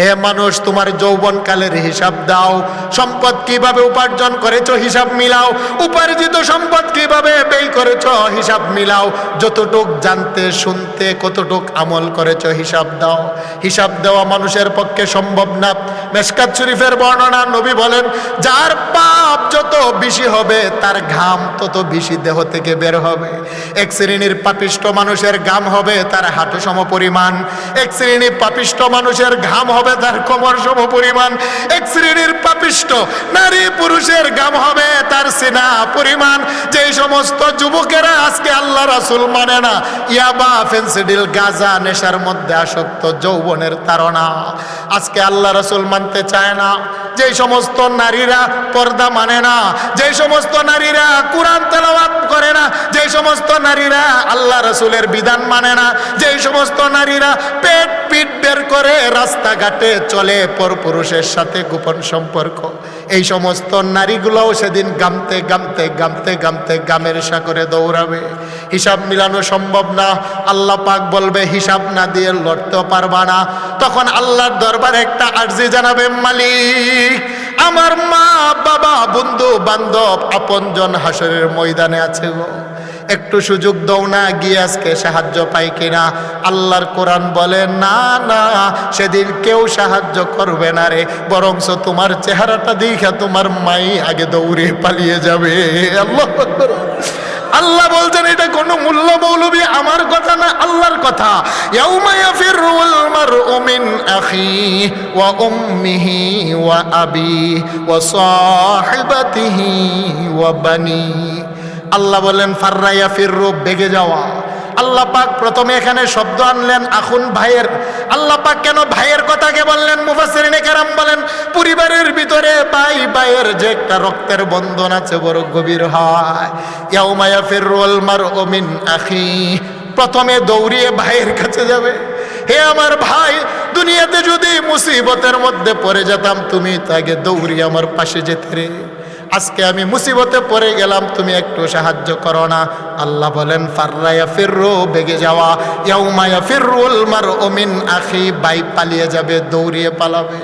হে মানুষ, তোমার যৌবনকালের হিসাব দাও। সম্পদ কিভাবে উপার্জন করেছো হিসাব মিলাও। উপার্জিত সম্পদ কিভাবে ব্যয় করেছো হিসাব মিলাও। যতটুক জানতে শুনতে কতটুক আমল করেছো হিসাব দাও। হিসাব দেওয়া মানুষের পক্ষে সম্ভব না। মেশকাত শরীফের বর্ণনা, নবী বলেন, যার পাপ যত বেশি হবে তার ঘাম তত বেশি দেহ থেকে বের হবে। এক শ্রেণীর পাপিষ্ঠ মানুষের ঘাম হবে তার হাঁটু সম পরিমাণ। এক শ্রেণীর পাপিষ্ঠ মানুষের ঘাম হবে তার কোমর সম পরিমাণ। এক শ্রেণীর পাপিষ্ঠ নারী পুরুষের ঘাম হবে তার সিনা পরিমাণ। যে সমস্ত যুবকেরা আজকে আল্লাহ রাসূল মানে না, ইয়াবা, ফেন্সিডিল, গাঁজা নেশার মধ্যে আসক্ত, যৌবনের তাড়না, আজকে আল্লাহ রাসূল মানতে চায় না। যে সমস্ত নারীরা পর্দা মানে না, যে সমস্ত নারীরা কোরআন তেলাওয়াত করে না, যে সমস্ত নারীরা আল্লাহ রাসূলের বিধান মানে না, যে সমস্ত নারীরা পেট পিট বের করে রাস্তাঘাটে চলে পরপুরুষের সাথে গোপন সম্পর্ক, এই সমস্ত নারীগুলোও সেদিন গামতে গামতে গামতে গামতে গামের সাগরে দৌড়াবে। হিসাব মিলানো সম্ভব না। আল্লাহ পাক বলবে, হিসাব না দিয়ে লড়তেও পারবা না। তখন আল্লাহর দরবারে একটা আরজি জানাবে, মালিক, আমার মা বাবা বন্ধু বান্ধব আপনজন হাসরের ময়দানে আছে গো, একটু সুযোগ দাও না, গিয়ে আজকে সাহায্য পাই কিনা। আল্লাহর কোরআন বলে, না না, সেদিন কেউ সাহায্য করবে না রে, বরঞ্চ তোমার চেহারাটা দেখে তোমার মাই আগে দৌড়ে পালিয়ে যাবে। আল্লাহ আকবার। আল্লাহ বলছেন, এটা কোনো মুল্লা মৌলবী আমার কথা না, আল্লাহর কথা। ইয়াউমা ইয়াফিরুল মারউ মিন আখিহি ওয়া উম্মিহি ওয়া আবিহি ওয়া সাহিবাতিহি ওয়া বানি। আল্লাহ বলেন, ফাররা ইয়াফিরু, বেগে যাওয়া। আল্লাহ পাক প্রথমে এখানে শব্দ আনলেন আখুন, ভাইয়ের। আল্লাহ পাক কেন ভাইয়ের কথাকে বললেন? মুফাসসিরিনে কেরাম বলেন, পরিবারের ভিতরে ভাই ভাইয়ের যে একটা রক্তের বন্ধন আছে বড় গভীর হয়। ইয়াউমা ইয়াফিরুল মারউ মিন আখি, প্রথমে দৌড়িয়ে ভাইয়ের কাছে যাবে। হে আমার ভাই, দুনিয়াতে যদি মুসিবতের মধ্যে পড়ে যেতাম তুমি তো আগে দৌড়িয়ে আমার পাশে যেতে রে। আজকে আমি মুসিবতে পড়ে গেলাম, তুমি একটু সাহায্য করো না। আল্লাহ বলেন, ফাররা ইয়াফিরু, বেগে যাওয়া। ইয়াউমা ইয়াফিরুল মারউ মিন আখি, ভাই পালিয়ে যাবে, দৌড়িয়ে পালাবে।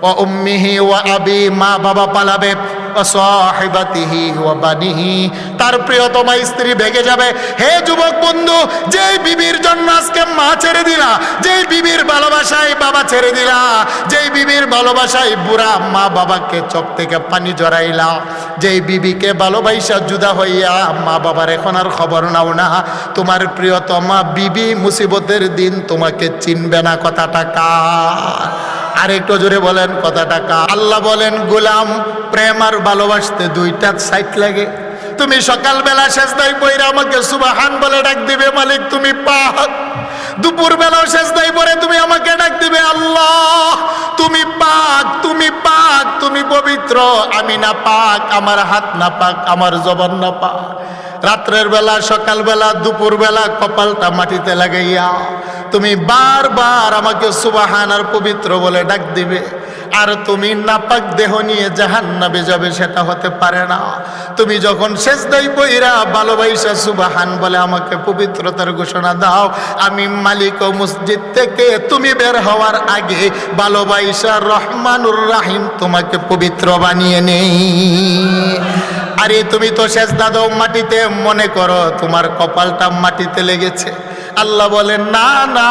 ওয়া উম্মিহি ওয়া আবি, মা বাবা পালাবে। ওয়া সাহিবাতিহি ওয়া বানিহি, তার প্রিয়তমা স্ত্রী ভেগে যাবে। হে যুবক বন্ধু, যেই বিবির জন্য আজকে মা ছেড়ে দিলা, যেই বিবির ভালোবাসায় বাবা ছেড়ে দিলা, যেই বিবির ভালোবাসায় বুড়া মা বাবাকে চোখ থেকে পানি জড়াইলা, যেই বিবিকে ভালোবাসা জুদা হইয়া মা বাবার এখন আর খবর নাও না, তোমার প্রিয়তমা বিবি মুসিবতের দিন তোমাকে চিনবে না। কথাটা কার? আর একটু জোরে বলেন, কথাটা কার? আল্লাহ বলেন, গোলাম, প্রেম আর ভালোবাসতে দুইটা সাইড লাগে। তুমি সকালবেলা সেজদায় পড়ে আমাকে সুবহান বলে ডাক দিবে, মালিক তুমি পাক। দুপুর বেলাও সেজদায় পড়ে তুমি আমাকে ডাক দিবে, আল্লাহ তুমি পাক, তুমি পাক, তুমি পবিত্র, আমি না পাক, আমার হাত না পাক, আমার জবান না পাক। রাত্রের বেলা, সকালবেলা, দুপুর বেলা কপালটা মাটিতে লাগাইয়া তুমি বারবার আমাকে সুবহান আর পবিত্র বলে ডাক দিবে। আর তুমি নাপাক দেহ নিয়ে জাহান্নামে যাবে, সেটা হতে পারে না। তুমি যখন সেজদায় পইরা ভালোবাসা সুবহান বলে আমাকে পবিত্রতার ঘোষণা দাও, আমি মালিক ও মসজিদ থেকে তুমি বের হওয়ার আগে ভালোবাসা রহমানুর রাহিম তোমাকে পবিত্র বানিয়ে নেই। আরে তুমি তো সেজদা দাও মাটিতে, মনে করো তোমার কপালটা মাটিতে লেগেছে। আল্লাহ বলেন, না না,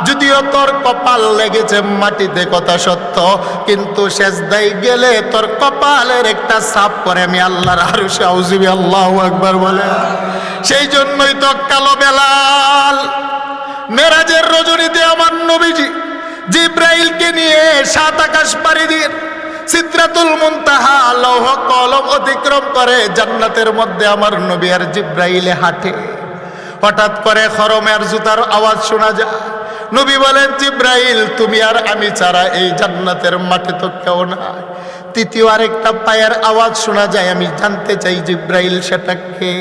যদিও তোর কপাল লেগেছে মাটিতে কথা সত্য, কিন্তু সেজদায় গেলে তোর কপালের একটা ছাপ পরে আমি আল্লাহর আরশে। আউযুবি, আল্লাহু আকবার বলে। সেই জন্যই তো কালো বেলাল মেরাজের রজনীতে আমার নবীজি জিব্রাইলকে নিয়ে 7 আকাশ পাড়ি দিয়ে সিদরাতুল মুনতাহা লৌহ কলম অতিক্রম করে জান্নাতের মধ্যে আমার নবী আর জিব্রাইলে হাঁটে। হঠাৎ করে খরমের জুতার আওয়াজ শোনা যায়। নবী বলেন, জিব্রাইল, তুমি আর আমি ছাড়া এই জান্নাতের মাঠে তো কেউ নাই। তৃতীয় আরেকটা পায়ের আওয়াজ শোনা যায়। আমি জানতে চাই, জিব্রাইল সেটা কে?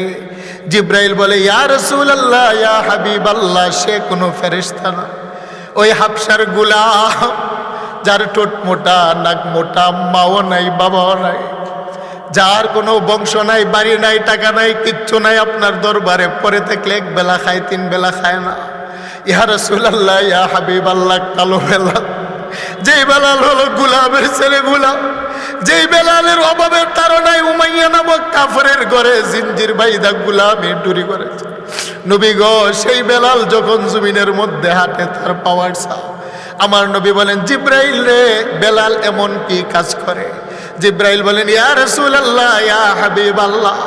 জিব্রাইল বলে, ইয়া রাসূলুল্লাহ, ইয়া হাবিবাল্লাহ, সে কোনো ফেরেশতা না, ওই হাবশার গোলাম, যার ঠোঁট মোটা, নাক মোটা, মাও নাই বাবাও নাই, যার কোনো বংশ নাই, বাড়ি নাই, টাকা নাই, কিচ্ছু নাই, আপনার দরবারে পরে থাকলে 1 বেলা খায়, 3 বেলা খায় না। ইয়া রাসূলুল্লাহ, ইয়া হাবিবাল্লাহ, কালো বেলা যেই বেলাল হলো গোলামের ছেলে গোলাম, যেই বেলালের অভাবের তাড়নায় উমাইয়া নামক কাফেরের ঘরে জিঞ্জির বাইদা গোলামি চুরি করেছে। নবী গো, সেই বেলাল যখন জমিনের মধ্যে হাঁটে তার পাওয়ার সাপ। আমার নবী বলেন, জিব্রাইল রে, বেলাল এমন কি কাজ করে? জিব্রাইল বলেন, ইয়া রাসূলুল্লাহ, ইয়া হাবিবাল্লাহ,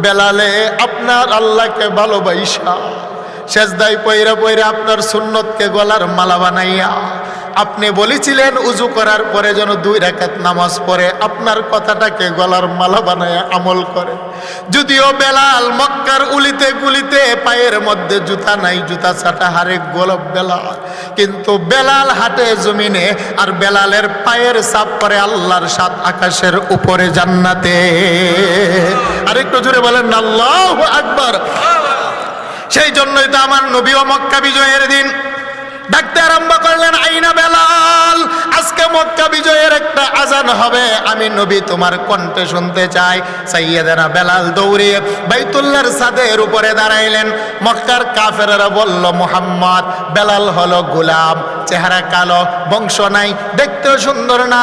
বেলালে আপনার আল্লাহকে ভালোবাসা সেজদায় পয়রা পয়রা আপনার সুন্নতকে গলার মালা বানাইয়া আপনি বলেছিলেন উজু করার পরে যেন 2 রাকাত নামাজ পড়ে আপনার কথাটাকে গলার মালা বানাইয়া আমল করে। যদিও বেলাল মক্কার উলিতে গুলিতে পায়ের মধ্যে জুতা নাই, জুতা ছাটা হারে গোলাপ বেলাল, কিন্তু বেলাল হাঁটে জমিনে আর বেলালের পায়ের ছাপ পরে আল্লাহর 7 আকাশের উপরে জান্নাতে। আরেকটু জোরে বলেন না আল্লাহু আকবার। সেই জন্যই তো আমার নবী ও মক্কা বিজয়ের দিন ডাকতে আরম্ভ করলেন, আইনা বেলাল, আজকে মক্কা বিজয়ের একটা আজান হবে, আমি নবী তোমার কণ্ঠে শুনতে চাই। সাইয়েদানা বেলাল দৌড়িয়ে বাইতুল্লাহর ছাদের উপরে দাঁড়াইলেন। মক্কার কাফেররা বলল, মুহাম্মদ, বেলাল হলো গোলাম, চেহারা কালো, বংশ নাই, দেখতেও সুন্দর না।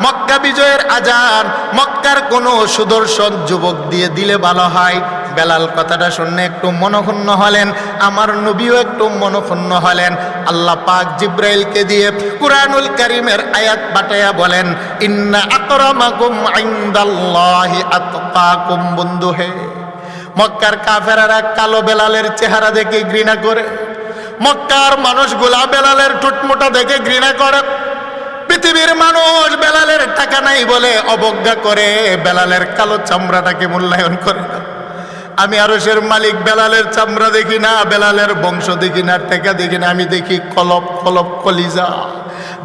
মক্কা বিজয়ের আজান মক্কার কোনো সুদর্শন যুবক দিয়ে দিলে ভালো হয়। বেলাল কথাটা শুনে একটু মনক্ষুণ্ণ হলেন, আমার নবীও একটু মনক্ষুণ্ণ হলেন। আল্লাহ পাক জিব্রাইলকে দিয়ে কুরআনুল কারীমের আয়াত পাঠায়া বলেন, ইন্না আকরামাকুম ইনদাল্লাহি আতকাকুম। বন্ধু হে, মক্কার কাফেররা কালো বেলালের চেহারা দেখে ঘৃণা করে, মক্কার মানুষগুলা বেলালের ঠোঁটমোটা দেখে ঘৃণা করে, পৃথিবীর মানুষ বেলালের টাকা নাই বলে অবজ্ঞা করে, বেলালের কালো চামড়াটাকে মূল্যায়ন করে না। আমি আরশের মালিক বেলালের চামড়া দেখি না, বেলালের বংশ দেখি না, টাকা দেখি না, আমি দেখি কলব কলব কলিজা।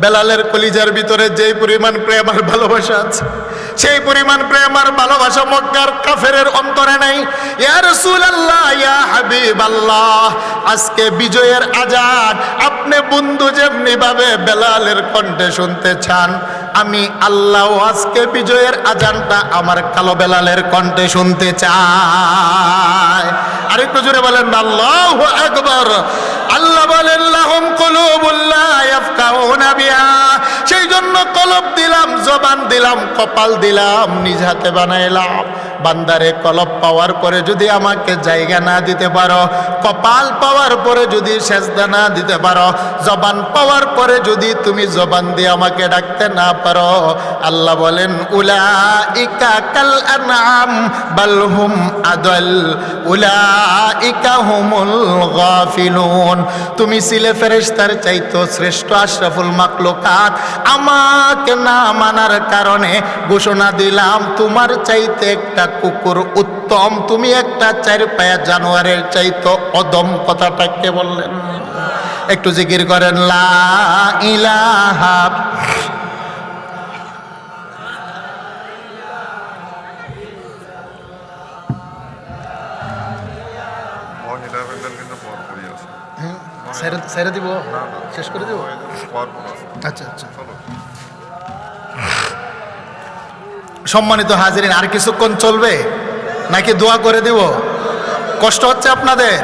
বেলালের কলিজার ভিতরে যেই পরিমাণ প্রেম আর ভালোবাসা আছে, সেই পরিমাণ প্রেম আর ভালোবাসা মক্কার কাফেরের অন্তরে নাই। ইয়া রাসূলুল্লাহ, ইয়া হাবিবাল্লাহ, আজকে বিজয়ের আজান আপনি বন্ধু যেমনি ভাবে বেলালের কণ্ঠে শুনতে চান, আমি আল্লাহ আজকে বিজয়ের আজানটা আমার কালো বেলালের কণ্ঠে শুনতে চাই। আরেকটু জোরে বলেন আল্লাহু আকবার। আল্লাহ বলেন, লাহুম কুলুবুল লা ইয়াফকাহুনা বিহা, সেই জন্য কলব দিলাম, জবান দিলাম, কপাল দিলাম, নিজ হাতে বানাইলাম। বান্দারে কলব পাওয়ার পরে যদি আমাকে জায়গা না দিতে পারো, কপাল পাওয়ার পরে যদি সেজদা না দিতে পারো, জবান পাওয়ার পরে যদি তুমি জবান দিয়ে আমাকে ডাকতে না পারো, আল্লাহ বলেন, উলাইকা কাল আনআম বাল হুম আদাল উলাইকা হুমুল গাফিলুন। তুমি ছিলে ফেরেশতার চাইতো শ্রেষ্ঠ, আশরাফুল মাখলুকাত। আমাকে না মানার কারণে ঘোষণা দিলাম তোমার চাইতে একটা কুকুর উত্তম, তুমি একটা 4 পায়া জানোয়ারের চাইতো অদম। কথাটাকে বললেন, একটু জিকির করেন লা ইলাহা। ছেড়ে দিব, শেষ করে দিব। আচ্ছা আচ্ছা, সম্মানিত হাজিরিন, আর কিছুক্ষণ চলবে নাকি দোয়া করে দিব? কষ্ট হচ্ছে আপনাদের?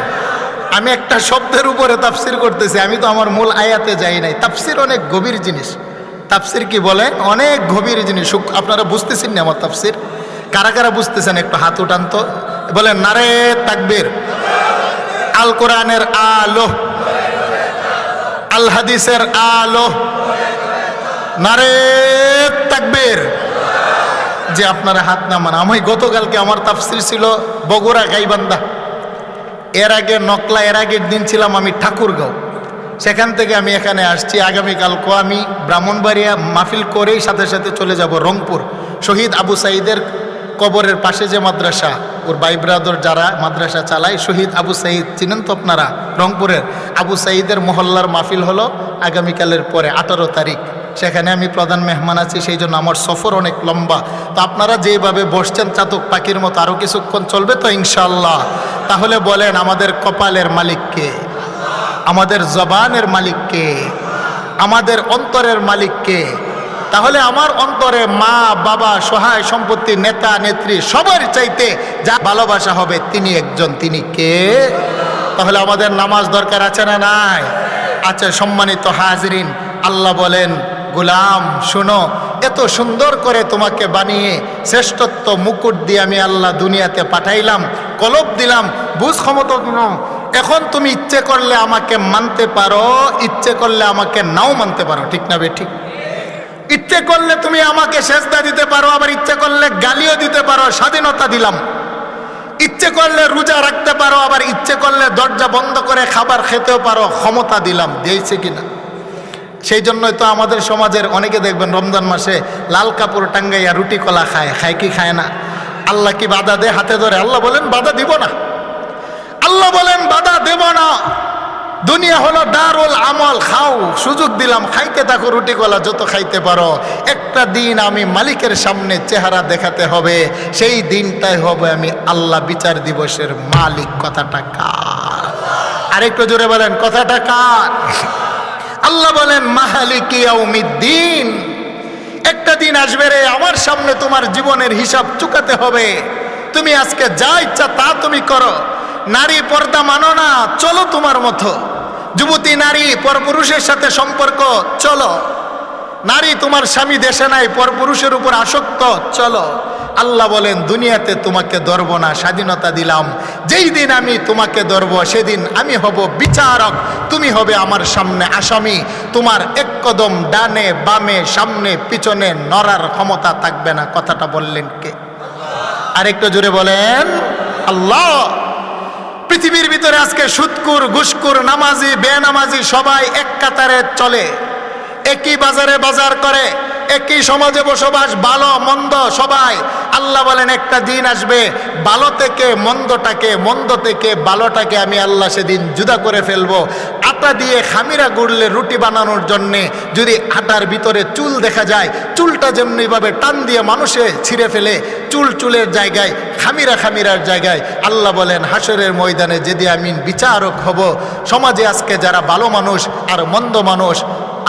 আমি একটা শব্দের উপরে তাফসির করতেছি, আমি তো আমার মূল আয়াতে যাই নাই। তাফসির অনেক গভীর জিনিস। তাফসির কি বলে? অনেক গভীর জিনিস। আপনারা বুঝতেছেন না আমার তাফসির? কারা কারা বুঝতেছেন একটু হাত উঠান তো, বলেন নারে তাকবীর। আল কোরআনের আলো, আল হাদিসের আলো, নারে তাকবীর। যে আপনারা হাত নামান। আমি গতকালকে আমার তাফসির ছিল বগুড়া গাইবান্ধা, এর আগে নকলা, এর আগের দিন ছিলাম আমি ঠাকুরগাঁও, সেখান থেকে আমি এখানে আসছি। আগামীকালকে আমি ব্রাহ্মণবাড়িয়া মাহফিল করেই সাথে সাথে চলে যাব রংপুর। শহীদ আবু সাঈদের কবরের পাশে যে মাদ্রাসা, ওর ভাই ব্রাদার যারা মাদ্রাসা চালায়, শহীদ আবু সাঈদ চিনেন তো আপনারা, রংপুরের আবু সাঈদের মহল্লার মাহফিল হলো আগামীকালের পরে 18 তারিখ। সেখানে আমি প্রধান মেহমান আছি, সেই জন্য আমার সফর অনেক লম্বা। তো আপনারা যেভাবে বসছেন চাতক পাখির মতো আরও কিছুক্ষণ চলবে তো ইনশাআল্লাহ? তাহলে বলেন, আমাদের কপালের মালিককে, আমাদের জবানের মালিককে, আমাদের অন্তরের মালিককে? তাহলে আমার অন্তরে মা বাবা, সহায় সম্পত্তি, নেতা নেত্রী সবার চাইতে যা ভালোবাসা হবে তিনি একজন, তিনি কে? তাহলে আমাদের নামাজ দরকার আছে না নাই? আচ্ছা সম্মানিত হাজরিন, আল্লাহ বলেন গোলাম শোনো, এত সুন্দর করে তোমাকে বানিয়ে শ্রেষ্ঠত্ব মুকুট দিয়ে আমি আল্লাহ দুনিয়াতে পাঠাইলাম, কলব দিলাম, বুঝ ক্ষমতা দিলাম। এখন তুমি ইচ্ছে করলে আমাকে মানতে পারো, ইচ্ছে করলে আমাকে নাও মানতে পারো, ঠিক না বেঠিক? ইচ্ছে করলে তুমি আমাকে সেজদা দিতে পারো, আবার ইচ্ছে করলে গালিও দিতে পারো, স্বাধীনতা দিলাম। ইচ্ছে করলে রোজা রাখতে পারো, আবার ইচ্ছে করলে দরজা বন্ধ করে খাবার খেতেও পারো, ক্ষমতা দিলাম। দিয়েছে কিনা? সেই জন্যই তো আমাদের সমাজের অনেকে দেখবেন রমজান মাসে লাল কাপড় টাঙ্গাইয়া রুটি কলা খায়, খায় কি খায় না? আল্লাহ কি বাধা দেয় হাতে ধরে? আল্লাহ বলেন বাধা দিব না, আল্লাহ বলেন বাধা দেব না। দুনিয়া হলো দারুল আমল, খাও, সুযোগ দিলাম, খাইতে থাকো রুটি কলা যত খাইতে পারো। একটা দিন আমি মালিকের সামনে চেহারা দেখাতে হবে, সেই দিনটাই হবে আমি আল্লাহ বিচার দিবসের মালিক। কথাটা কার? আরেকটু জোরে বলেন কথাটা কার? আল্লাহ বলেন মালিকি ইয়াউমিদ্দিন, একটা দিন আসবে রে আমার সামনে তোমার জীবনের হিসাব চুকাতে হবে। তুমি আজকে যা ইচ্ছা তা তুমি করো। নারী পর্দা মানো না, চলো তোমার মতো। যুবতী নারী পরপুরুষের সাথে সম্পর্ক, চলো। নারী তোমার স্বামী দেশে নাই, পরপুরুষের উপর আসক্ত, চলো। আল্লাহ বলেন দুনিয়াতে তোমাকে ধরব না, স্বাধীনতা দিলাম। যেই দিন আমি তোমাকে ধরব সেদিন আমি হব বিচারক, তুমি হবে আমার সামনে আসামি। তোমার এক কদম ডানে বামে সামনে পিছনে নড়ার ক্ষমতা থাকবে না। কথাটা বললেন কে? আরেকটু জোরে বলেন আল্লাহ। পৃথিবীর ভিতরে আজকে সুদকুর ঘুষকুর নামাজি বেনামাজি সবাই এক কাতারে চলে, একই বাজারে বাজার করে, একই সমাজে বসবাস, ভালো মন্দ সবাই। আল্লাহ বলেন একটা দিন আসবে ভালো থেকে মন্দটাকে, মন্দ থেকে ভালোটাকে আমি আল্লাহ সেদিন জুদা করে ফেলবো। আটা দিয়ে খামিরা গুড়লে রুটি বানানোর জন্যে যদি আটার ভিতরে চুল দেখা যায়, চুলটা যেমনিভাবে টান দিয়ে মানুষে ছিঁড়ে ফেলে, চুলের জায়গায় খামিরার জায়গায়, আল্লাহ বলেন হাসরের ময়দানে যেদি আমি বিচারক হব, সমাজে আজকে যারা ভালো মানুষ আর মন্দ মানুষ,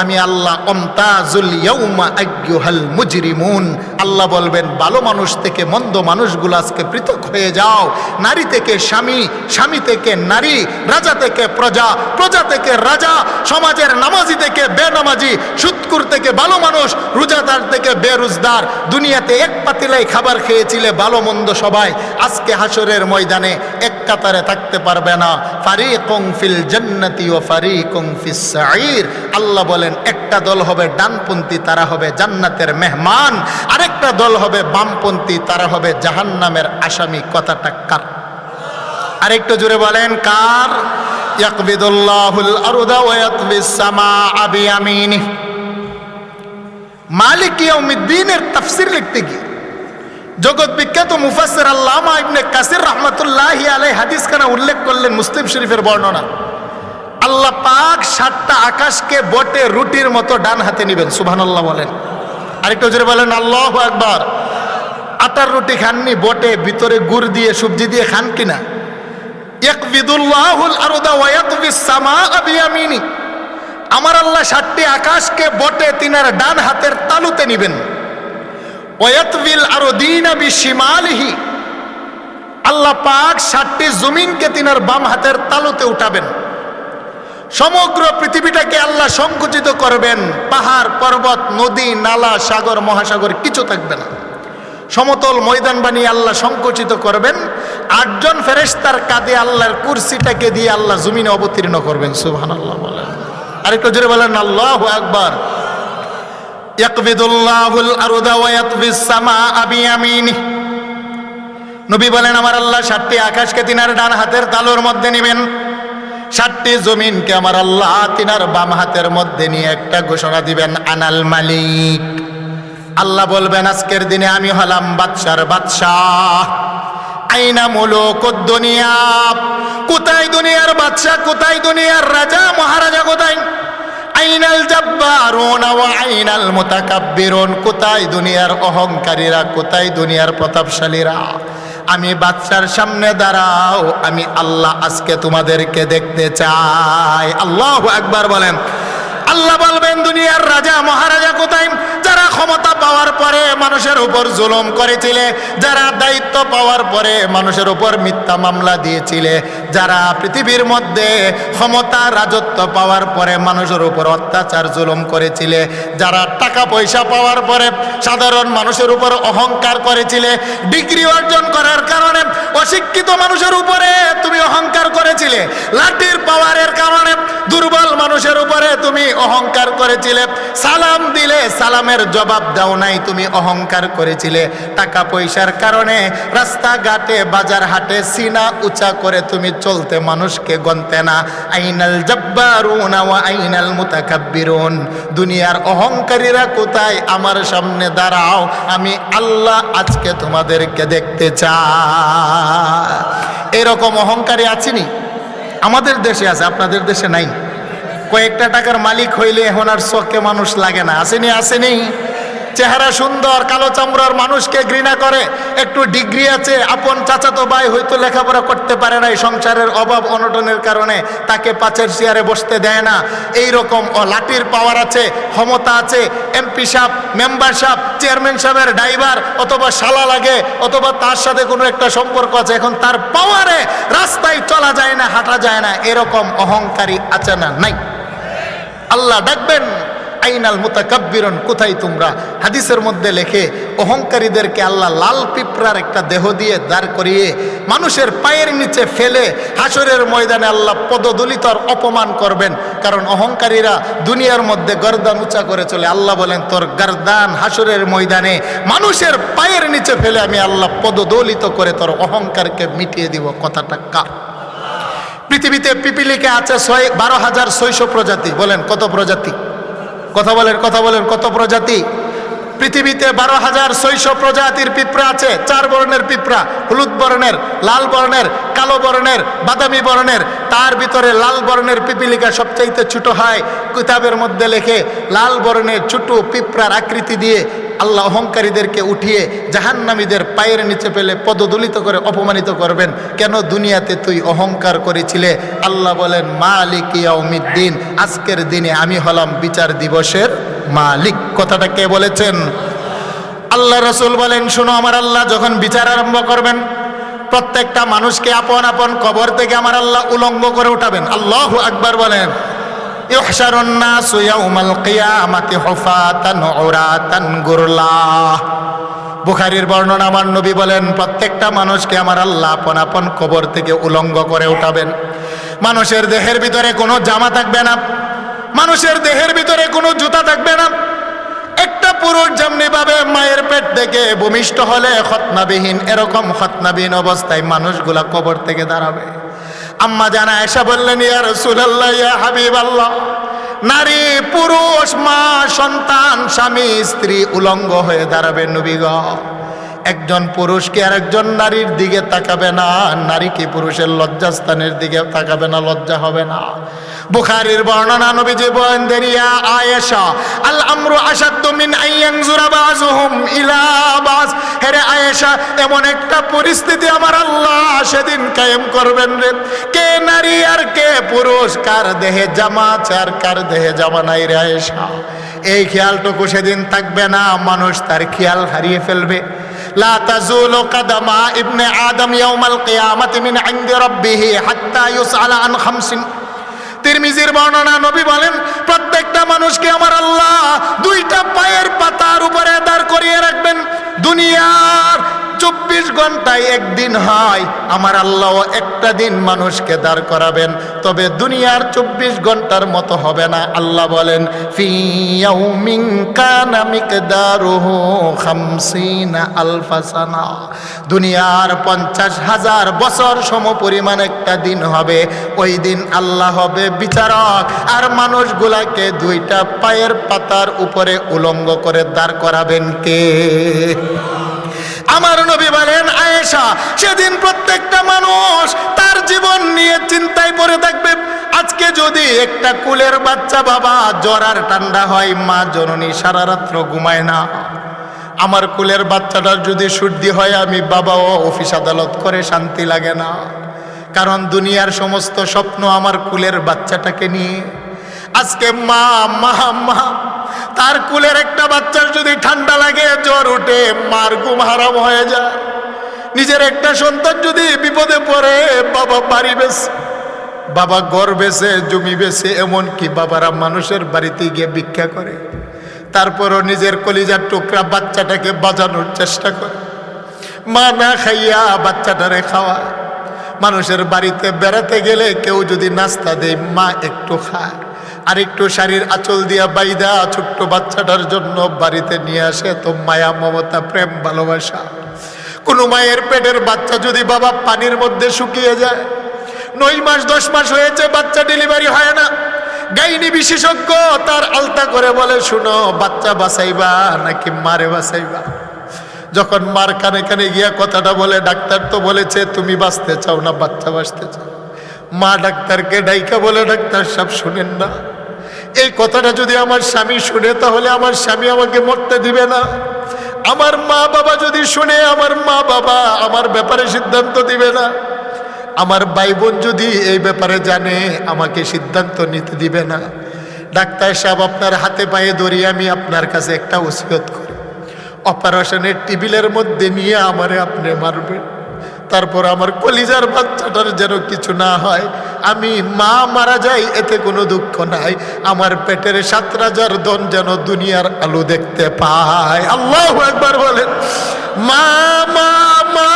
আমি আল্লাহ অমতাজুল ইয়াউমা আইয়ুহাল মুজরিমুন, আল্লাহ বলবেন ভালো মানুষ থেকে মন্দ মানুষগুলো আজকে পৃথক হয়ে যাও। নারী থেকে স্বামী, স্বামী থেকে নারী, রাজা থেকে প্রজা, প্রজা থেকে রাজা, সমাজের নামাজি থেকে বেনামাজি, সুদকুর থেকে ভালো মানুষ, রোজাদার থেকে বেরোজগার। দুনিয়াতে এক পাতিলাই খাবার খেয়েছিলে ভালো মন্দ সবাই, আজকে হাসরের ময়দানে এক কাতারে থাকতে পারবে না। ফারিকুম ফিল জান্নাতি ওয়া ফারিকুম ফিস সাঈর, আল্লাহ বলেন একটা দল হবে ডানপন্থী, তারা হবে জান্নাতের মেহমান, আরেকটা দল হবে বামপন্থী, তারা হবে জাহান্নামের আসামি। কথাটা কার? আরেকটু জোরে বলেন কার? ইয়াকবিদুল্লাহুল আরদা ওয়া ইয়াতবিস সামাআ বিয়ামিনিহি। মালিক ইয়াউমিদ্দিনের তাফসীর লিখতে গিয়ে জগৎ বিখ্যাত মুফাসসির আল্লামা ইবনে কাসির রাহমাতুল্লাহি আলাইহি হাদিসখানা উল্লেখ করলেন, মুসলিম শরীফের বর্ণনা। আল্লাহ পাক 7টা আকাশকে বটে রুটির মতো ডান হাতে নেবেন। সুবহানাল্লাহ বলেন। আরেকটু জোরে বলেন আল্লাহু আকবার। আটার রুটি খাননি, বটে ভিতরে গুড় দিয়ে সবজি দিয়ে খান কিনা? ইয়াকবিদুল্লাহুল আরদা ওয়া ইয়াতবিস সামাআ বিয়ামিনি, আমার আল্লাহ 7টি আকাশকে বটে তিনার ডান হাতের তালুতে নেবেন। ওয়া ইয়াতবিল আরদিনা বিশিমালিহি, আল্লাহ পাক 7টি জমিনকে তিনার বাম হাতের তালুতে উঠাবেন। সমগ্র পৃথিবীটাকে আল্লাহ সংকুচিত করবেন, পাহাড় পর্বত নদী নালা সাগর মহাসাগর কিছু থাকবে না। সমতল ময়দান বানিয়ে আল্লাহ সংকুচিত করবেন। 8 জন ফেরেশতার কাঁধে আল্লাহর কুরসিটাকে দিয়ে আল্লাহ জমিনে অবতীর্ণ করবেন। সুবহানাল্লাহ বলেন। আরেকটু জোরে বলেন আল্লাহু আকবার। ইয়াকবিদুল্লাহুল আরদা ওয়া ইয়াতবিস সামাআ বিয়ামিনিহি, নবী বলেন আমার আল্লাহ 7টি আকাশকে তিনার ডান হাতের তালুর মধ্যে নেবেন, 7টি জমিনকে আমার আল্লাহ তিনার বাম হাতের মধ্যে নিয়ে একটা ঘোষণা দিবেন, আনাল মালিক। আল্লাহ বলবেন আজকের দিনে আমি হলাম বাদশার বাদশাহ। আইনা মুলুকুদ দুনিয়া, কোথায় দুনিয়ার বাদশাহ, কোথায় দুনিয়ার রাজা মহারাজা, কোথায়? আইনাল জাব্বারুন ওয়া আইনাল মুতাকাব্বিরুন, কোথায় দুনিয়ার অহংকারীরা, কোথায় দুনিয়ার প্রতাপশালীরা? আমি বাদশার সামনে দাঁড়াও, আমি আল্লাহ আজকে তোমাদেরকে দেখতে চাই। আল্লাহু আকবার বলেন। আল্লাহ বলবেন দুনিয়ার রাজা মহারাজা কোথায়? যারা ক্ষমতা পাওয়ার পরে মানুষের উপর জুলুম করেছিলে, যারা দায়িত্ব পাওয়ার পরে মানুষের উপর মিথ্যা মামলা দিয়েছিলে, যারা পৃথিবীর মধ্যে ক্ষমতা রাজত্ব পাওয়ার পরে মানুষের উপর অত্যাচার জুলুম করেছিলে, যারা টাকা পয়সা পাওয়ার পরে সাধারণ মানুষের উপর অহংকার করেছিলে, ডিগ্রি অর্জন করার কারণে অশিক্ষিত মানুষের উপরে তুমি অহংকার করেছিলে, লাঠির পাওয়ারের কারণে দুর্বল মানুষের উপরে তুমি অহংকার করেছিলে, সালাম দিলে সালামের জবাব দাও নাই তুমি অহংকার করেছিলে, টাকা পয়সার কারণে রাস্তাঘাটে বাজার হাটে সিনা উঁচা করে তুমি চলতে মানুষকে গনতে না। আইনাল জাব্বারুনা ওয়া আইনাল মুতাকাব্বিরুন, দুনিয়ার অহংকারীরা কোথায়? আমার সামনে দাঁড়াও, আমি আল্লাহ আজকে তোমাদেরকে দেখতে চাই। এরকম অহংকারী আছেনি? আমাদের দেশে আছে, আপনাদের দেশে নাই। কয়েকটা টাকার মালিক হইলে এখন আর চোখে মানুষ লাগে না, আসেনি? আসেনি? চেহারা সুন্দর, কালো চামড়ার মানুষকে ঘৃণা করে। একটু ডিগ্রি আছে, আপন চাচাতো ভাই হয়তো লেখাপড়া করতে পারে না, সংসারের অভাব অনটনের কারণে তাকে পাঁচের চেয়ারে বসতে দেয় না। এই রকম লাঠির পাওয়ার আছে, ক্ষমতা আছে, এমপি সাহেব, মেম্বার সাহেব, চেয়ারম্যান সাহেবের ড্রাইভার অথবা শালা লাগে, অথবা তার সাথে কোনো একটা সম্পর্ক আছে, এখন তার পাওয়ারে রাস্তায় চলা যায় না, হাঁটা যায় না। এরকম অহংকারী আছে না? নাই। আল্লাহ ডাকবেন, আইনাল মুতাকাব্বিরুন, কোথায় তোমরা? হাদিসের মধ্যে লেখে অহংকারীদেরকে আল্লাহ লাল পিঁপড়ার একটা দেহ দিয়ে দাঁড় করিয়ে মানুষের পায়ের নিচে ফেলে হাসরের ময়দানে আল্লাহ পদদলিত আর অপমান করবেন। কারণ অহংকারীরা দুনিয়ার মধ্যে গর্দান উঁচা করে চলে। আল্লাহ বলেন তোর গর্দান হাসরের ময়দানে মানুষের পায়ের নিচে ফেলে আমি আল্লাহ পদদলিত করে তোর অহংকারকে মিটিয়ে দিব। কথাটা কার? পৃথিবীতে পিপিলিকা আছে 12,600 প্রজাতি। বলেন কত প্রজাতি? কথা বলেন, কথা বলেন, কত প্রজাতি? পৃথিবীতে 12,600 প্রজাতির পিঁপড়া আছে। 4 বর্ণের পিঁপড়া, হলুদ বর্ণের, লাল বর্ণের, কালো বর্ণের, বাদামি বর্ণের। তার ভিতরে লাল বর্ণের পিপিলিকা সবচাইতে ছোট হয়। কিতাবের মধ্যে লেখে লাল বর্ণের ছোট পিঁপড়ার আকৃতি দিয়ে আল্লাহ অহংকারীদেরকে উঠিয়ে জাহান্নামীদের পায়ের নিচে ফেলে পদদলিত করে অপমানিত করবেন। কেন? দুনিয়াতে তুই অহংকার করেছিলে। আল্লাহ বলেন মালিক ইয়াউমিদ্দিন, আজকের দিনে আমি হলাম বিচার দিবসের মালিক। কথাটা কে বলেছেন? আল্লাহ রাসূল বলেন শোনো, আমার আল্লাহ যখন বিচার আরম্ভ করবেন প্রত্যেকটা মানুষকে আপন আপন কবর থেকে আমার আল্লাহ উলঙ্গ করে উঠাবেন। আল্লাহু আকবার বলেন। ইউহশারুন নাসু ইয়াউমাল কিয়ামাতি হুফাতান উরাতান গুরলা। বুখারীর বর্ণনা, আমার নবী বলেন প্রত্যেকটা মানুষকে আমার আল্লাহ আপন আপন কবর থেকে উলঙ্গ করে উঠাবেন। মানুষের দেহের ভিতরে কোনো জামা থাকবে না, মানুষের দেহের ভিতরে কোনো জুতা থাকবে না। একটা পুরুষ যেমনি ভাবে মায়ের পেট থেকে ভূমিষ্ঠ হলে খতনাবিহীন, এরকম খতনাবিহীন অবস্থায় মানুষগুলা কবর থেকে দাঁড়াবে। আম্মা জান আয়েশা বললেন ইয়া রাসূলুল্লাহ, ইয়া হাবিবাল্লাহ, নারী পুরুষ মা সন্তান স্বামী স্ত্রী উলঙ্গ হয়ে দাঁড়াবে। নবী গো, একজন পুরুষকে আর একজন নারীর দিকে তাকাবে না, নারী কি পুরুষের লজ্জাস্থানের দিকে তাকাবে না, লজ্জা হবে না। বুখারীর বর্ণনা, নবীজি বলেন দেরিয়া আয়েশা আল আমরু আশাদ্দু মিন আইয়ানজুরা বাযুহুম ইলা বাস। হে আয়েশা, এমন একটা পরিস্থিতি আমার আল্লাহ সেদিন কায়েম করবেন রে, কে নারী আর কে পুরুষ, কার দেহে জামা আছে আর কার দেহে জামা নাই রে আয়েশা। এই খেয়ালটুকু সেদিন থাকবে না, মানুষ তার খেয়াল হারিয়ে ফেলবে। লা তাজুলু কাদামা ইবনে আদম ইয়াউমাল কিয়ামাতি মিন ইনদি রাব্বিহি হাত্তা ইউসআলা আন খামসিন। তিরমিজির বর্ণনা, নবী বলেন প্রত্যেকটা মানুষকে আমার আল্লাহ 2টা পায়ের পাতার উপরে দাঁড় করিয়ে রাখবেন। দুনিয়ার 24 ঘন্টায় একদিন হয়, আমার আল্লাহ একটা দিন মানুষকে দাঁড় করাবেন, তবে দুনিয়ার 24 ঘন্টার মতো হবে না। আল্লাহ বলেন ফি ইয়াউমিন কানা মিকদারুহু 50 আলফা সানা। দুনিয়ার 50,000 বছর সমপরিমাণ একটা দিন হবে। ওই দিন আল্লাহ হবে বিচারক, আর মানুষগুলাকে 2টা পায়ের পাতার উপরে উলঙ্গ করে দাঁড় করাবেন কে? আমার নবী বলেন আয়েশা, সেদিন প্রত্যেকটা মানুষ তার জীবন নিয়ে চিন্তায় পড়ে থাকবে। আজকে যদি একটা কুলের বাচ্চা বাবা জ্বর আর ঠান্ডা হয়, মা জননী সারা রাত্র ঘুমায় না। আমার কুলের বাচ্চাটার যদি সর্দি হয়, আমি বাবাও অফিস আদালত করে শান্তি লাগে না। কারণ দুনিয়ার সমস্ত স্বপ্ন আমার কুলের বাচ্চাটাকে নিয়ে। আজকে মা মা মা তার কুলের একটা বাচ্চার যদি ঠান্ডা লাগে, জ্বর উঠে, মার ঘুম হারাম হয়ে যায়। নিজের একটা সন্তান যদি বিপদে পড়ে, বাবা বাড়ি বেচে, বাবা ঘর বেচে, জমি বেচে, এমনকি বাবারা মানুষের বাড়িতে গিয়ে ভিক্ষা করে, তারপরও নিজের কলিজার টুকরা বাচ্চাটাকে বাঁচানোর চেষ্টা করে। মা না খাইয়া বাচ্চাটারে খাওয়া। মানুষের বাড়িতে বেড়াতে গেলে কেউ যদি নাস্তা দেয়, মা একটু খায়, আর একটু শাড়ির আঁচল দিয়া বাইদা ছোট্ট বাচ্চাটার জন্য বাড়িতে নিয়ে আসে। তো মায়া, মমতা, প্রেম, ভালোবাসা। কোনো মায়ের পেটের বাচ্চা যদি বাবা পানির মধ্যে শুকিয়ে যায়, 9 মাস 10 মাস হয়েছে, বাচ্চা ডেলিভারি হয় না, গাইনি বিশেষজ্ঞ তার আলতা করে বলে, শুনো, বাচ্চা বাঁচাইবা নাকি মারে বাঁচাইবা? যখন মার কানে কানে গিয়া কথাটা বলে, ডাক্তার তো বলেছে তুমি বাঁচতে চাও না, বাচ্চা বাঁচতে চাও। মা ডাক্তারকে ডাইকা বলে, ডাক্তার সাহেব শুনেন না, এই কথাটা যদি আমার স্বামী শুনে তাহলে আমার স্বামী আমাকে মরতে দিবে না। আমার মা বাবা যদি শুনে, আমার মা বাবা আমার ব্যাপারে সিদ্ধান্ত দিবে না। আমার ভাই বোন যদি এই ব্যাপারে জানে, আমাকে সিদ্ধান্ত নিতে দিবে না। ডাক্তার সাহেব, আপনার হাতে পায়ে ধরি আমি আপনার কাছে একটা ওসিয়ত করি, অপারেশনের টেবিলের মধ্যে নিয়ে আমারে আপনি মারবেন, তারপর আমার কলিজার বাচ্চাটার যেন কিছু না হয়। আমি মা মারা যাই এতে কোনো দুঃখ নাই, আমার পেটের 7 রাজার ধন যেন দুনিয়ার আলো দেখতে পায়। আল্লাহু আকবার বলেন। মা মা মা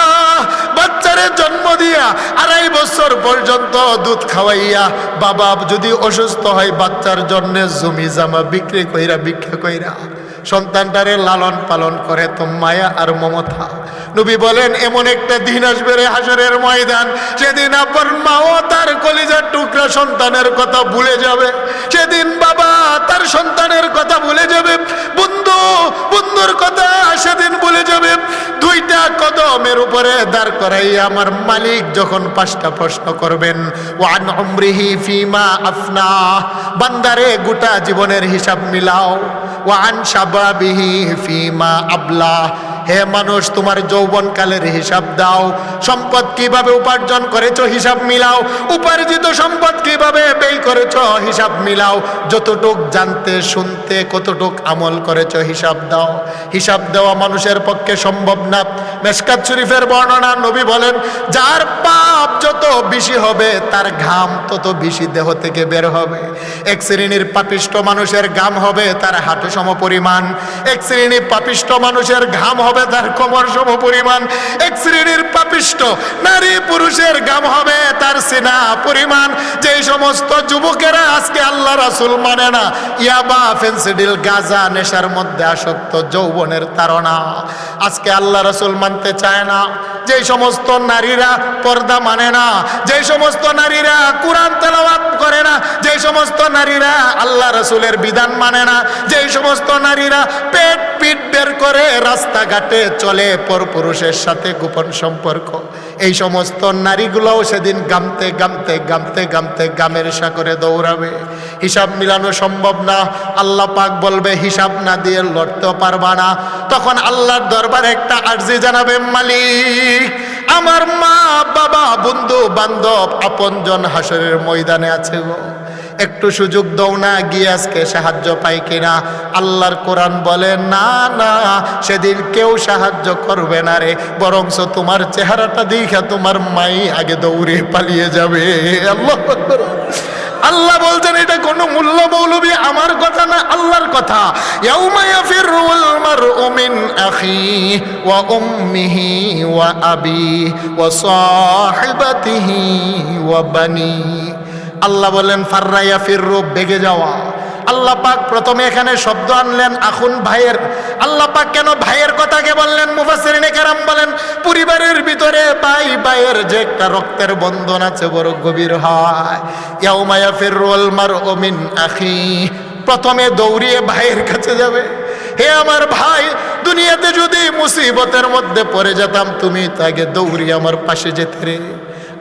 বাচ্চারে জন্ম দিয়া 2.5 বছর পর্যন্ত দুধ খাওয়াইয়া, বাবা যদি অসুস্থ হয় বাচ্চার জন্য জমি জামা বিক্রি কইরা, ভিক্ষা কইরা সন্তানটারে লালন পালন করে। তো মায়া আর মমতা। নবী বলেন, এমন একটা দিন আসবে রে হাসরের ময়দান, সেদিন আপনার মাও তার কলিজার টুকরা সন্তানের কথা ভুলে যাবে। সেদিন বাবা তার সন্তানের কথা ভুলে যাবে, বন্ধু বন্ধুর কথা সেদিন ভুলে যাবে। 2টা কদমের উপরে দাঁড় করাইয়া আমার মালিক যখন 5টা প্রশ্ন করবেন, ওয়ান উমরিহি ফিমা আফনা, বান্দারে গোটা জীবনের হিসাব মিলাও। ওয়ান শাবাবিহি ফিমা আবলা, হে মানুষ তোমার যৌবনকালের হিসাব দাও। সম্পদ কিভাবে উপার্জন করেছো হিসাব মিলাও। উপার্জিত সম্পদ কিভাবে ব্যয় করেছো হিসাব মিলাও। যতটুক জানতে শুনতে কতটুক আমল করেছো হিসাব দাও। হিসাব দেওয়া মানুষের পক্ষে সম্ভব না। মেশকাত শরীফের বর্ণনা, নবী বলেন, যার পাপ যত বেশি হবে তার ঘাম তত বেশি দেহ থেকে বের হবে। এক শ্রেণীর পাপিষ্ঠ মানুষের ঘাম হবে তার হাঁটু সম পরিমাণ, এক শ্রেণীর পাপিষ্ঠ মানুষের ঘাম হবে তার কোমর সম পরিমাণ, এক শ্রেণীর পাপিষ্ঠ নারী পুরুষের ঘাম হবে তার সিনা পরিমাণ। যে সমস্ত যুবকেরা আজকে আল্লাহ রাসূল মানে না, ইয়াবা, ফেন্সিডিল, গাঁজা নেশার মধ্যে আসক্ত, যৌবনের তাড়না, আজকে আল্লাহ রাসূল মানতে চায় না। যে সমস্ত নারীরা পর্দা মানে না, যে সমস্ত নারীরা কোরআন তেলাওয়াত করে না, যে সমস্ত নারীরা আল্লাহ রাসূলের বিধান মানে না, যে সমস্ত নারীরা পেট পিট বের করে রাস্তাঘাটে চলে পরপুরুষের সাথে গোপন সম্পর্ক, এই সমস্ত নারীগুলোও সেদিন গামতে গামতে গামতে গামতে গামের সাগরে দৌড়াবে। হিসাব মিলানো সম্ভব না। আল্লাহ পাক বলবে, হিসাব না দিয়ে লড়তেও পারবা না। তখন আল্লাহর দরবারে একটা আরজি জানাবে, মালিক আমার মা বাবা বন্ধু বান্ধব আপনজন হাসরের ময়দানে আছে গো, একটু সুযোগ দাও না, গিয়ে আজকে সাহায্য পাই কিনা। আল্লাহর কোরআন বলে, না না, সেদিন কেউ সাহায্য করবে না রে, বরঞ্চ তোমার চেহারাটা দেখা তোমার মাই আগে দৌড়ে পালিয়ে যাবে। আল্লাহ আকবার। আল্লাহ বলছেন, এটা কোনো মূল্য মৌলবী আমার কথা না, আল্লাহর কথা। ইয়াউমা ইয়াফিরুল মারউ মিন আখিহি ওয়া উম্মিহি ওয়া আবিহি ওয়া সাহিবাতিহি ওয়া বানি। আল্লাহ বলেন, ফাররা ইয়াফিরু, বেগে যাওয়া। আল্লাহ পাক প্রথমে এখানে শব্দ আনলেন আখুন, ভাইয়ের। আল্লাহ পাক কেন ভাইয়ের কথাকে বললেন? মুফাসসিরিনে কেরাম বলেন, পরিবারের ভিতরে ভাই ভাইয়ের যে একটা রক্তের বন্ধন আছে বড় গভীর হয়। ইয়াউমা ইয়াফিরুল মারউ মিন আখিহি, প্রথমে দৌড়িয়ে ভাইয়ের কাছে যাবে। হে আমার ভাই, দুনিয়াতে যদি মুসিবতের মধ্যে পড়ে যেতাম তুমি তাকে দৌড়িয়ে আমার পাশে যেতে রে।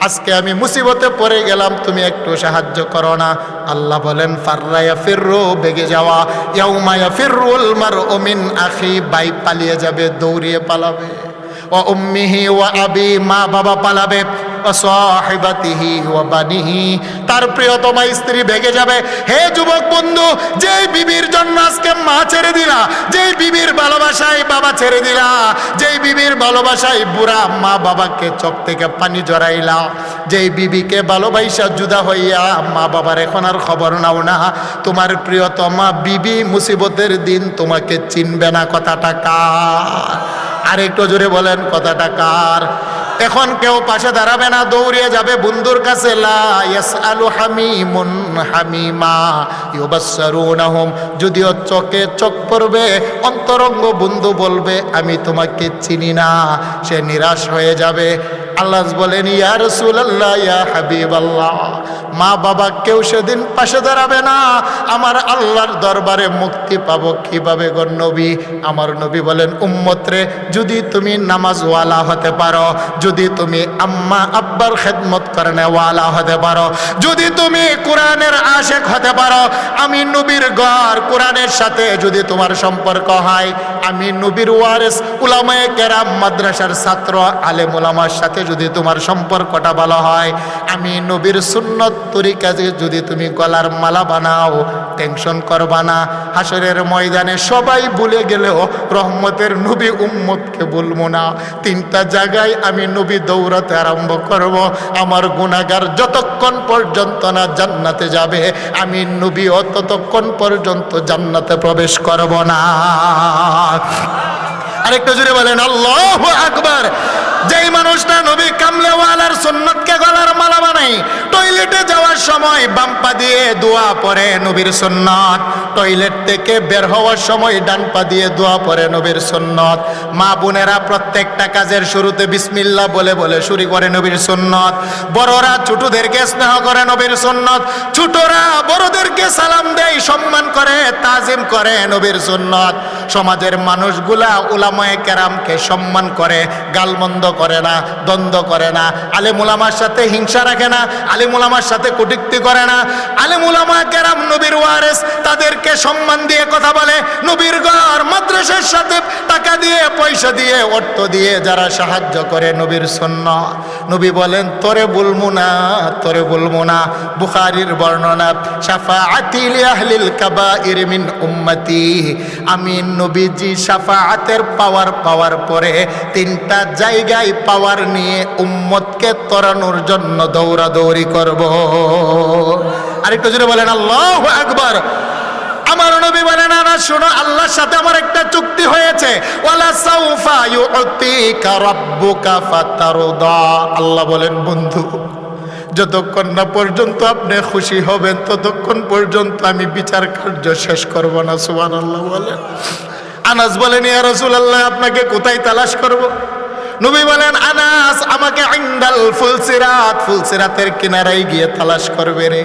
আজকে আমি মুসিবতে পড়ে গেলাম, তুমি একটু সাহায্য করো না। আল্লাহ বলেন, ফাররা ইয়াফিরু, বেগে যাওয়া। ইয়াউমা ইয়াফিরুল মারউ মিন আখি, ভাই পালিয়ে যাবে, দৌড়িয়ে পালাবে। ওয়া উম্মিহি ওয়া আবি, মা বাবা পালাবে। ওয়া সাহিবাতিহি ওয়া বানিহি, তার প্রিয়তমা স্ত্রী ভেগে যাবে। হে যুবক বন্ধু, যেই বিবির জন্য আজকে মা ছেড়ে দিলা, যেই বিবির ভালোবাসায় বাবা ছেড়ে দিলা, যেই বিবির ভালোবাসায় বুড়া মা বাবাকে চোখ থেকে পানি জড়াইলা, যেই বিবিকে ভালোবাসা জুদা হইয়া মা বাবার এখন আর খবর নাও না, তোমার প্রিয়তমা বিবি মুসিবতের দিন তোমাকে চিনবে না। কথাটা কার? আরেকটু জোরে বলেন, কথাটা কার? এখন কেউ পাশে দাঁড়াবে না, দৌড়িয়ে যাবে বন্ধুর কাছে। লা ইয়াসআলু হামিমুন হামিমা ইউবাসসিরুনাহুম, যদিও চোখে চোখ পড়বে, অন্তরঙ্গ বন্ধু বলবে আমি তোমাকে চিনি না, সে নিরাশ হয়ে যাবে। আল্লাহ বলেন ইয়া রাসূলুল্লাহ, ইয়া হাবিবাল্লাহ, মা বাবা কেউ সেদিন পাশে দাঁড়াবে না, আমার আল্লাহর দরবারে মুক্তি পাবো কিভাবে গো নবী? আমার নবী বলেন উম্মত রে, যদি তুমি নামাজওয়ালা হতে পারো, যদি তুমি আম্মা আব্বার খেদমত করেনেওয়ালা হতে পারো, যদি তুমি কোরআনের আশেক হতে পারো, আমি নবীর ঘর কোরআনের সাথে যদি তোমার সম্পর্ক হয়, আমি নবীর ওয়ারিস উলামায়ে কেরাম মাদ্রাসার ছাত্র আলেম উলামার সাথে যদি তোমার সম্পর্কটা ভালো হয়, আমি নবীর সুন্নত তরিকা যদি তুমি গলার মালা বানাও, টেনশন করবা না। হাসরের ময়দানে সবাই ভুলে গেলেও রহমতের নবী উম্মতকে ভুলবো না। তিনটা জায়গায় আমি নবী দৌড়াতে আরম্ভ করব। আমার গুনাহগার যতক্ষণ পর্যন্ত না জান্নাতে যাবে, আমি নবীও ততক্ষণ পর্যন্ত জান্নাতে প্রবেশ করব না। আরেকটু জোরে বলেন আল্লাহু আকবার। যেই মানুষটা নবী কামলেওয়ালার সুন্নতকে গলার মালা বানাই, টয়লেটে যাওয়ার সময় বাম পা দিয়ে দোয়া পড়ে নবীর সুন্নত, টয়লেট থেকে বের হওয়ার সময় ডান পা দিয়ে দোয়া পড়ে নবীর সুন্নত, মা বোনেরা প্রত্যেকটা কাজের শুরুতে বিসমিল্লাহ বলে বলে শুরু করে নবীর সুন্নত, বড়রা ছোটদেরকে স্নেহ করে নবীর সুন্নত, ছোটরা বড়দেরকে সালাম দেয়, সম্মান করে, তাজিম করে নবীর সুন্নত। সমাজের মানুষগুলা উলামায়ে কেরামকে সম্মান করে, গালমন্দ করে না, দ্বন্দ্ব করে না, আলেম উলামার সাথে হিংসা রাখে না, আলেম উলামার সাথে কটূক্তি করে না। আলেম উলামায়ে কেরাম নবীর ওয়ারিস, তাদেরকে সম্মান দিয়ে কথা বলে। নবীর ঘর মাদ্রাসার সাথে টাকা দিয়ে, পয়সা দিয়ে, অর্থ দিয়ে যারা সাহায্য করে নবীর সুন্নাত, নবী বলেন তোরে বলবো না, তোরে বলবো না। বুখারীর বর্ণনা, শাফাআতি লি আহলিল কাবাইর মিন উম্মতি, আমি নবীজি শাফাআতের পাওয়ার পরে তিনটা জায়গায় পাওয়ার নিয়ে উম্মতকে তরানোর জন্য দৌড়াদৌড়ি করব। আরেকটু জোরে বলেন আল্লাহু আকবার। আমার নবী বলেন না শোনো, আল্লাহর সাথে আমার একটা চুক্তি হয়েছে, ওয়ালা সাউফা ইউতিকা রাব্বুকা ফাতারদা। আল্লাহ বলেন বন্ধু, যতক্ষণ না পর্যন্ত আপনি খুশি হবেন ততক্ষণ পর্যন্ত আমি বিচার কার্য শেষ করব না। সুবহানাল্লাহ বলেন। আনাস বলেন ইয়া রাসূলুল্লাহ, আপনাকে কোথায় তালাশ করব? নবী বলেন আনাস, আমাকে ইনদাল ফুলসিরাত, ফুলসিরাতের কিনারায় গিয়ে তালাশ করবে রে।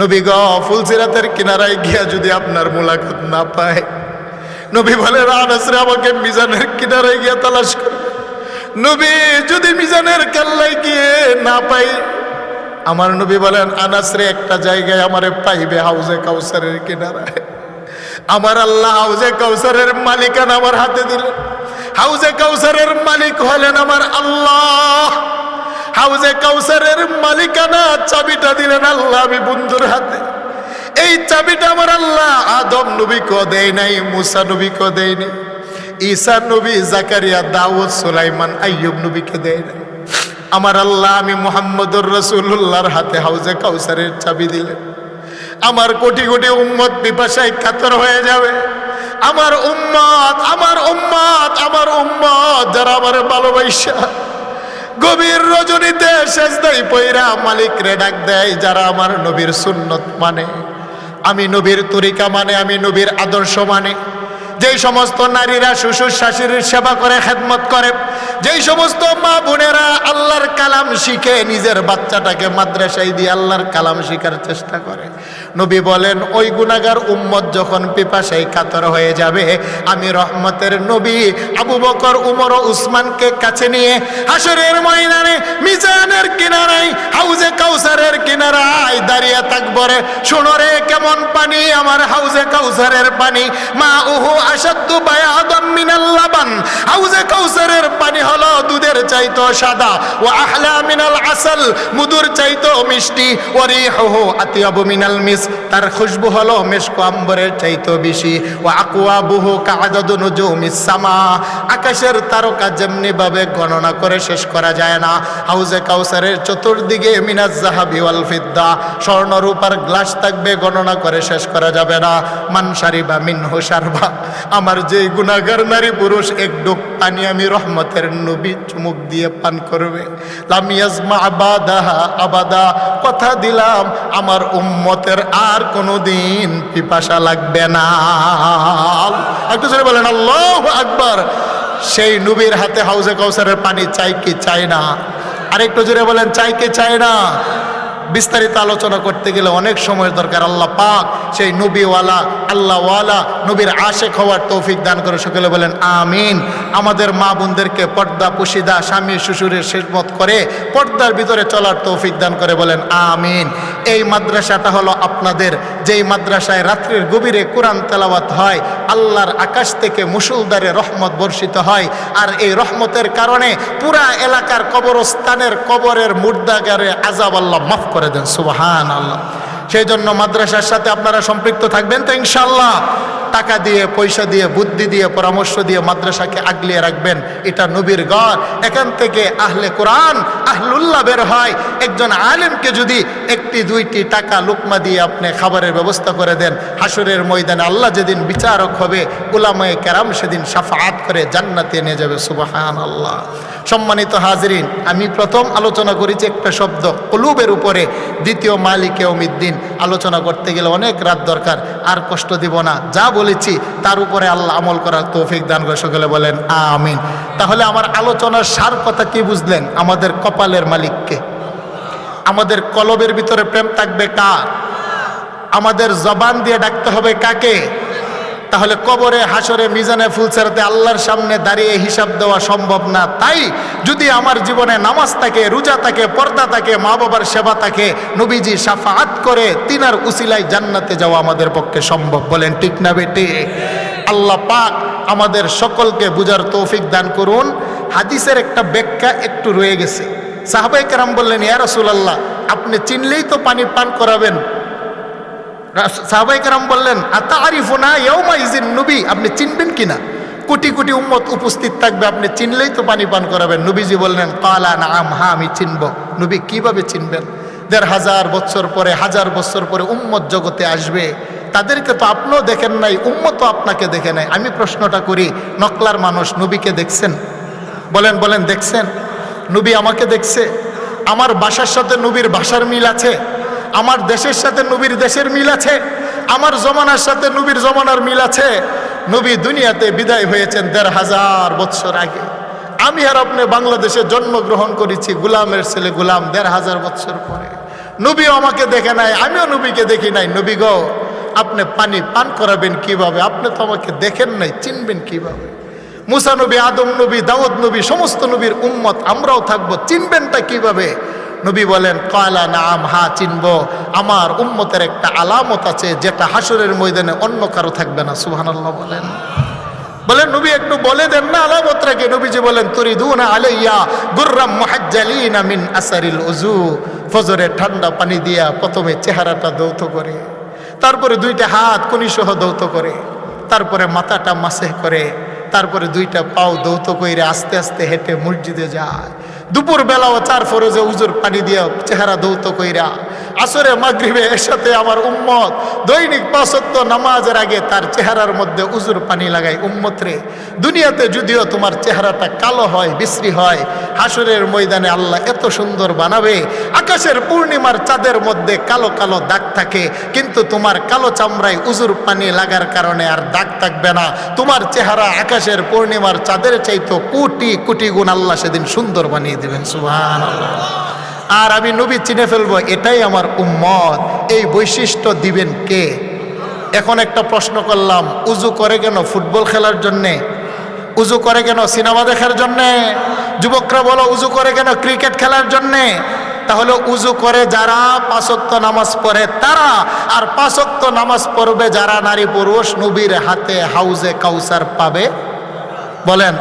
নবী গো, ফুলসিরাতের কিনারায় গিয়ে যদি আপনার মুলাকাত না পায়, নবী বলেন আনাস রে, আমাকে মিজানের কিনারায় গিয়ে তালাশ করবে। নবী যদি মিজানের কেল্লায় গিয়ে না পাই, আমার নবী বলেন আনাস রে, একটা জায়গায় আমারে পাইবে, হাউজে কাউসারের কিনারায়। আমার আল্লাহ হাউজে কাউসারের মালিকানা আমার হাতে দিলেন। হাউজে কাউসারের মালিক হলেন আমার আল্লাহ। হাউজে কাউসারের মালিকানা চাবিটা দিলেন আল্লাহ আমি বন্ধুর হাতে। এই চাবিটা আমার আল্লাহ আদম নবীকে দেয় নাই, মুসা নবীকে দেয় নাই, ঈসা নবী, জাকারিয়া, দাউদ, সুলাইমান, আইয়ুব নবীকে দেয় নাই। আমার আল্লাহ আমি মুহাম্মদুর রাসূলুল্লাহর হাতে হাউজে কাউসারের চাবি দিলেন। আমার কোটি কোটি উম্মত পিপাসায় কাতর হয়ে যাবে। আমার উম্মত, আমার উম্মত, আমার উম্মত যারা আমার ভালোবাসা গভীর রজনীতে সেজদায় পয়রা মালিক রে ডাক দেয়, যারা আমার নবীর সুন্নত মানে, আমি নবীর তরিকা মানে, আমি নবীর আদর্শ মানে, যেই সমস্ত নারীরা শ্বশুর শাশুড়ির সেবা করে, খেদমত করে, যেই সমস্ত মা বোনেরা আল্লাহর কালাম শিখে নিজের বাচ্চাটাকে মাদ্রাসায় দিয়ে আল্লাহর কালাম শিখার চেষ্টা করে, নবী বলেন ওই গুনাহগার উম্মত যখন পিপাসায় কাতর হয়ে যাবে, আমি রহমতের নবী আবু বকর, উমর ও উসমানকে কাছে নিয়ে হাসরের ময়দানে মিজানের কিনারায়, হাউজে কাউসারের কিনারায় দাঁড়িয়ে থাকবো রে। শোনো রে কেমন পানি আমার হাউজে কাউসারের পানি, মা উহু আসাদ্দু বায়াদাম মিনাল লাবান, হাউজে কাউসারের পানি হলো দুধের চাইতো সাদা, ও আহলা মিনাল আসল, মধুর চাইতো মিষ্টি, ও রিহুহু আতিয়াবু মিনাল মিস, তার খুশবু হলো মেশক আম্বরের চাইতো বেশি, ও আকওয়াবুহু কাআদাদু নুজুমিস সামা, আকাশের তারকা যেমনি ভাবে গণনা করে শেষ করা যায় না। হাউজে কাউসারের চতুর্দিকে মিনাজ যাহাবি ওয়াল ফিদ্দা, স্বর্ণ রূপার গ্লাস থাকবে, গণনা করে শেষ করা যাবে না। মান শারিবা মিনহু শারবা, আমার যে গুনাহগার নারী পুরুষ এক ডুব পানি আমি রহমতের নবী চুমুক দিয়ে পান করবে, লাম ইয়াজমা আবাদাহা আবাদা, কথা দিলাম আমার উম্মতের আর কোনোদিন পিপাসা লাগবে না। একটু জোরে বলেন আল্লাহু আকবার। সেই নবীর হাতে হাউজে কাউসারের পানি চাই কি চাই না? আরেকটু জোরে বলেন চাই কি চাই না? বিস্তারিত আলোচনা করতে গেলে অনেক সময়ের দরকার। আল্লাহ পাক সেই নবীওয়ালা, আল্লাহওয়ালা নবীর আশেক হওয়ার তৌফিক দান করে, সকলে বলেন আমিন। আমাদের মা বোনদেরকে পর্দা পুশিদা, স্বামী শ্বশুরের খেদমত করে পর্দার ভিতরে চলার তৌফিক দান করে, বলেন আমিন। এই মাদ্রাসাটা হলো আপনাদের, যেই মাদ্রাসায় রাত্রির গভীরে কোরআন তেলাওয়াত হয়, আল্লাহর আকাশ থেকে মুসুলধারে রহমত বর্ষিত হয়, আর এই রহমতের কারণে পুরা এলাকার কবরস্থানের কবরের মুর্দাগারে আযাব আল্লাহ মাফ করে দেন, সুবহানাল্লাহ। সেই জন্য মাদ্রাসার সাথে আপনারা সম্পৃক্ত থাকবেন তো ইনশাআল্লাহ। টাকা দিয়ে, পয়সা দিয়ে, বুদ্ধি দিয়ে, পরামর্শ দিয়ে মাদ্রাসাকে আগলিয়ে রাখবেন। এটা নবীর ঘর, এখান থেকে আহলে কোরআন, আহলুল্লাহ বের হয়। একজন আলেমকে যদি একটি দুইটি টাকা লুকমা দিয়ে আপনি খাবারের ব্যবস্থা করে দেন, হাসরের ময়দানে আল্লাহ যেদিন বিচারক হবে, উলামায়ে কেরাম সেদিন শাফাআত করে জান্নাতে নিয়ে যাবে, সুবহানাল্লাহ। সম্মানিত হাজরিন, আমি প্রথম আলোচনা করেছি একটা শব্দ কুলুবের উপরে, দ্বিতীয় মালিকে ইয়াউমিদ্দিন। আলোচনা করতে গেলে অনেক রাত দরকার, আর কষ্ট দিব না। যা বলেছি তার উপরে আল্লাহ আমল করার তৌফিক দান করে, সকলে বলেন আমিন। তাহলে আমার আলোচনার সার কথা কি বুঝলেন? আমাদের কপালের মালিককে। আমাদের কলবের ভিতরে প্রেম থাকবে কার? আমাদের জবান দিয়ে ডাকতে হবে কাকে? তাহলে কবরে, হাসরে, মিজানে, ফুলসেরাতে আল্লাহর সামনে দাঁড়িয়ে হিসাব দেওয়া সম্ভব না। তাই যদি আমার জীবনে নামাজ থাকে, রোজা থাকে, পর্দা থাকে, মা বাবার সেবা থাকে, নবীজি শাফাআত করে, তিনার উসিলায় জান্নাতে যাওয়া আমাদের পক্ষে সম্ভব, বলেন ঠিক না বেটি? আল্লাহ পাক আমাদের সকলকে বুঝার তৌফিক দান করুন। হাদিসের একটা ব্যাখ্যা একটু রয়ে গেছে। সাহাবায়ে কেরাম বললেন, ইয়া রাসূলুল্লাহ, আপনি চিনলেই তো পানি পান করাবেন। সাহাবায়ে কেরাম বললেন, আতারিফুনা ইয়াউমা ইযিন নবী, আপনি চিনবেন কিনা? কোটি কোটি উম্মত উপস্থিত থাকবে, আপনি চিনলেই তো পানি পান করাবেন। নবীজি বললেন, কালা নাআম, হ্যাঁ আমি চিনব। নবী কিভাবে চিনবেন? ১৫০০ বছর পরে, ১০০০ বছর পরে উম্মত জগতে আসবে, তাদেরকে তো আপনিও দেখেন নাই, উম্মত তো আপনাকে দেখে নাই। আমি প্রশ্নটা করি, নকলার মানুষ নবীকে দেখছেন? বলেন বলেন, দেখছেন? নবী আমাকে দেখছে? আমার বাসার সাথে নবীর ভাষার মিল আছে? আমার দেশের সাথে নবীর দেশের মিল আছে? আমার জমানার সাথে নবীর জমানার মিল আছে? নবী দুনিয়াতে বিদায় হয়েছেন ১৫০০ বছর আগে। আমি আর আপনি বাংলাদেশে জন্মগ্রহণ করেছি, গোলামের ছেলে গোলাম, ১৫০০ বছর পরে। নবীও আমাকে দেখে নাই, আমিও নবীকে দেখি নাই। নবী গো, আপনি পানি পান করাবেন কিভাবে? আপনি তো আমাকে দেখেন নাই, চিনবেন কিভাবে? মুসা নবী, আদম নবী, দাউদ নবী, সমস্ত নবীর উম্মত আমরাও থাকবো, চিনবেনটা কিভাবে? নবী বলেন, কালা নাআম, হ্যাঁ চিনব। আমার উম্মতের একটা আলামত আছে, যেটা হাসরের ময়দানে অন্য কারো থাকবে না, সুবহানাল্লাহ বলেন। বলেন নবী একটু বলে দেন না আলামতটাকে। নবীজি বলেন, তুরিদুনা আলাইয়া গুররাম মুহাজ্জালিনা মিন আসারিল উযু, ফজরে ঠান্ডা পানি দিয়া প্রথমে চেহারাটা দৌত করে, তারপরে দুইটা হাত কনিসহ দৌত করে, তারপরে মাথাটা মাসেহ করে, তারপরে দুইটা পাও দৌত কইরে আস্তে আস্তে হেঁটে মসজিদে যায়। দুপুর বেলাও 4 ফরজে উজুর পানি দিয়া চেহারা দৌত কইরা, আসরে মাগরিবে এসাতে আমার উম্মত দৈনিক 5 ওয়াক্ত নামাজের আগে তার চেহারার মধ্যে উজুর পানি লাগাই। উম্মত রে, দুনিয়াতে যদিও তোমার চেহারাটা কালো হয়, বিশ্রী হয়, হাসরের ময়দানে আল্লাহ এত সুন্দর বানাবে, আকাশের পূর্ণিমার চাঁদের মধ্যে কালো কালো দাগ থাকে, কিন্তু তোমার কালো চামড়ায় উজুর পানি লাগার কারণে আর দাগ থাকবে না। তোমার চেহারা আকাশের পূর্ণিমার চাঁদের চাইতো কোটি কোটি গুণ আল্লাহ সেদিন সুন্দর বানিয়ে দিবেন, সুবহানাল্লাহ। আর আমি নবী চিনে ফেলবো, এটাই আমার উম্মত। এই বৈশিষ্ট্য দিবেন কে? এখন একটা প্রশ্ন করলাম, উজু করে কেন? ফুটবল খেলার জন্যে? উজু করে কেন? সিনেমা দেখার জন্যে? যুবকরা বলো, উজু করে কেন? ক্রিকেট খেলার জন্যে? তাহলে উজু করে যারা 5 ওয়াক্ত নামাজ পড়ে তারা, আর 5 ওয়াক্ত নামাজ পড়বে যারা নারী পুরুষ, নবীর হাতে হাউজে কাউসার পাবে। বলেন